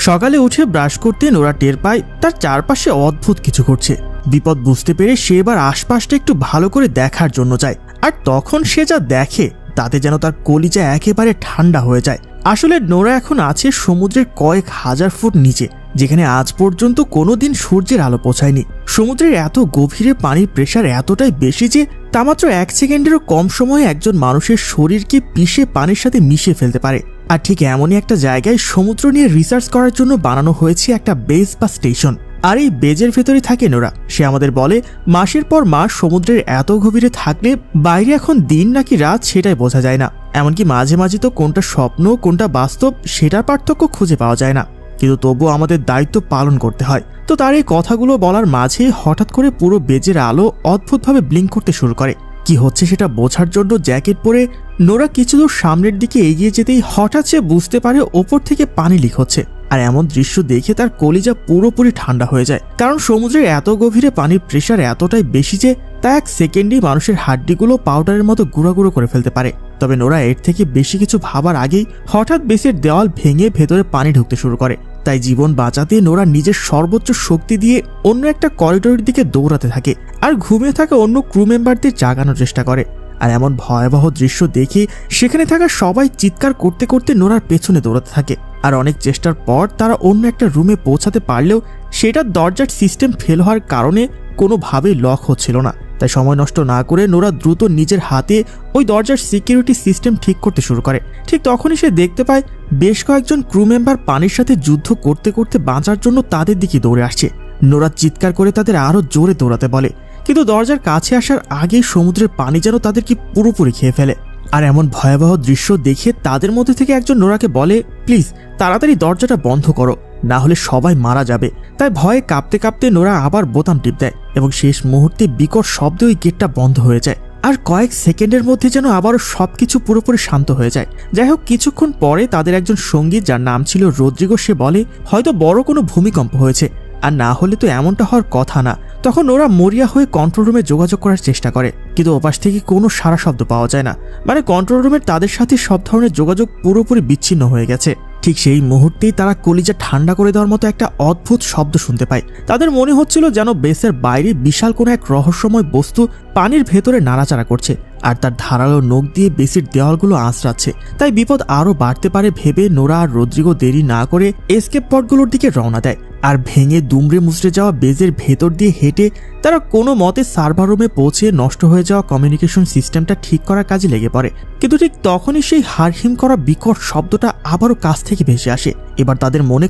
সকালে উঠে ব্রাশ করতে নোরা টের পায় তার চারপাশে অদ্ভুত কিছু ঘটছে। বিপদ বুঝতে পেরে সে এবার আশপাশটা একটু ভালো করে দেখার জন্য যায়। আর তখন সে যা দেখে তাতে যেন তার কলিজা একেবারে ঠান্ডা হয়ে যায়। আসলে নোরা এখন আছে সমুদ্রের কয়েক হাজার ফুট নিচে, যেখানে আজ পর্যন্ত কোনোদিন সূর্যের আলো পৌঁছায়নি। সমুদ্রের এত গভীরে পানির প্রেসার এতটাই বেশি যে তা মাত্র 1 সেকেন্ডেরও কম সময়ে একজন মানুষের শরীরকে পিষে পানির সাথে মিশিয়ে ফেলতে পারে। আর ঠিক এমনই একটা জায়গায় সমুদ্র নিয়ে রিসার্চ করার জন্য বানানো হয়েছে একটা বেস বা স্টেশন। আর এই বেজের ভেতরে থাকে নোরা। সে আমাদের বলে মাসের পর মাস সমুদ্রের এত গভীরে থাকলে বাইরে এখন দিন নাকি রাত সেটাই বোঝা যায় না। এমনকি মাঝে মাঝে তো কোনটা স্বপ্ন কোনটা বাস্তব সেটার পার্থক্য খুঁজে পাওয়া যায় না। কিন্তু তবুও আমাদের দায়িত্ব পালন করতে হয়। তো তার এই কথাগুলো বলার মাঝে হঠাৎ করে পুরো বেজের আলো অদ্ভুতভাবে ব্লিঙ্ক করতে শুরু করে। কি হচ্ছে সেটা বোঝার জন্য জ্যাকেট পরে নোরা কিছু দূর সামনের দিকে এগিয়ে যেতেই হঠাৎ সে বুঝতে পারে ওপর থেকে পানি লিক হচ্ছে। আর এমন দৃশ্য দেখে তার কলিজা পুরোপুরি ঠান্ডা হয়ে যায়, কারণ সমুদ্রের এত গভীরে পানির প্রেসার এতটাই বেশি যে তা 1 সেকেন্ডেই মানুষের হাড্ডিগুলো পাউডারের মতো গুঁড়ো করে ফেলতে পারে। তবে নোরা এর থেকে বেশি কিছু ভাবার আগেই হঠাৎ বেসের দেওয়াল ভেঙে ভেতরে পানি ঢুকতে শুরু করে। তাই জীবন বাঁচাতে নোরা নিজের সর্বোচ্চ শক্তি দিয়ে অন্য একটা করিডোরের দিকে দৌড়াতে থাকে আর ঘুমিয়ে থাকা অন্য ক্রু মেম্বারদের জাগানোর চেষ্টা করে। আর এমন ভয়াবহ দৃশ্য দেখে সেখানে থাকা সবাই চিৎকার করতে করতে নোরার পেছনে দৌড়াতে থাকে। আর অনেক চেষ্টার পর তারা অন্য একটা রুমে পৌঁছাতে পারলেও সেটার দরজার সিস্টেম ফেল হওয়ার কারণে কোনোভাবেই লক হচ্ছিল না। তাই সময় নষ্ট না করে নোরা দ্রুত নিজের হাতে ওই দরজার সিকিউরিটি সিস্টেম ঠিক করতে শুরু করে। ঠিক তখনই সে দেখতে পায় বেশ কয়েকজন ক্রু মেম্বার পানির সাথে যুদ্ধ করতে করতে বাঁচার জন্য তাদের দিকে দৌড়ে আসছে। নোরা চিৎকার করে তাদের আরও জোরে দৌড়াতে বলে, কিন্তু দরজার কাছে আসার আগেই সমুদ্রের পানি যেন তাদেরকে পুরোপুরি খেয়ে ফেলে। আর এমন ভয়াবহ দৃশ্য দেখে তাদের মধ্যে থেকে একজন নোরাকে বলে, প্লিজ তাড়াতাড়ি দরজাটা বন্ধ করো, না হলে সবাই মারা যাবে। তাই ভয়ে কাঁপতে কাঁপতে নোরা আবার বোতাম টিপ দেয় এবং শেষ মুহূর্তে বিকট শব্দে ওই গেটটা বন্ধ হয়ে যায়। আর কয়েক সেকেন্ডের মধ্যে যেন আবারও সবকিছু পুরোপুরি শান্ত হয়ে যায়। যাই হোক, কিছুক্ষণ পরে তাদের একজন সঙ্গী যার নাম ছিল রদ্রিগো, সে বলে হয়তো বড় কোনো ভূমিকম্প হয়েছে, আর না হলে তো এমনটা হওয়ার কথা না। তখন ওরা মরিয়া হয়ে কন্ট্রোল রুমে যোগাযোগ করার চেষ্টা করে, কিন্তু ওপাশ থেকে কোনো সারা শব্দ পাওয়া যায় না। মানে কন্ট্রোল রুমের তাদের সাথে সব ধরনের যোগাযোগ পুরোপুরি বিচ্ছিন্ন হয়ে গেছে। ঠিক সেই মুহূর্তেই তারা কলিজা ঠান্ডা করে দেওয়ার মতো একটা অদ্ভুত শব্দ শুনতে পায়। তাদের মনে হচ্ছিল যেন বেসের বাইরে বিশাল কোনো এক রহস্যময় বস্তু পানির ভেতরে নাড়াচাড়া করছে আর তার ধারালো নখ দিয়ে বেসের দেওয়ালগুলো আঁচড়াচ্ছে। তাই বিপদ আরও বাড়তে পারে ভেবে নোরা আর রদ্রিগো দেরি না করে এসকেপ পথগুলোর দিকে রওনা দেয়। আর ভেঙে দুমড়ে মুচড়ে যাওয়া বেজের ভেতর দিয়ে হেঁটে তারা কোনো মতে সার্ভার রুমে পৌঁছে নষ্ট হয়ে যাওয়া কমিউনিকেশন সিস্টেমটা ঠিক করার কাজে লেগে পড়ে। কিন্তু ঠিক তখনই সেই হাড়হিম করা বিকট শব্দটা আবারও কাছ থেকে ভেসে আসে। এবার তাদের মনে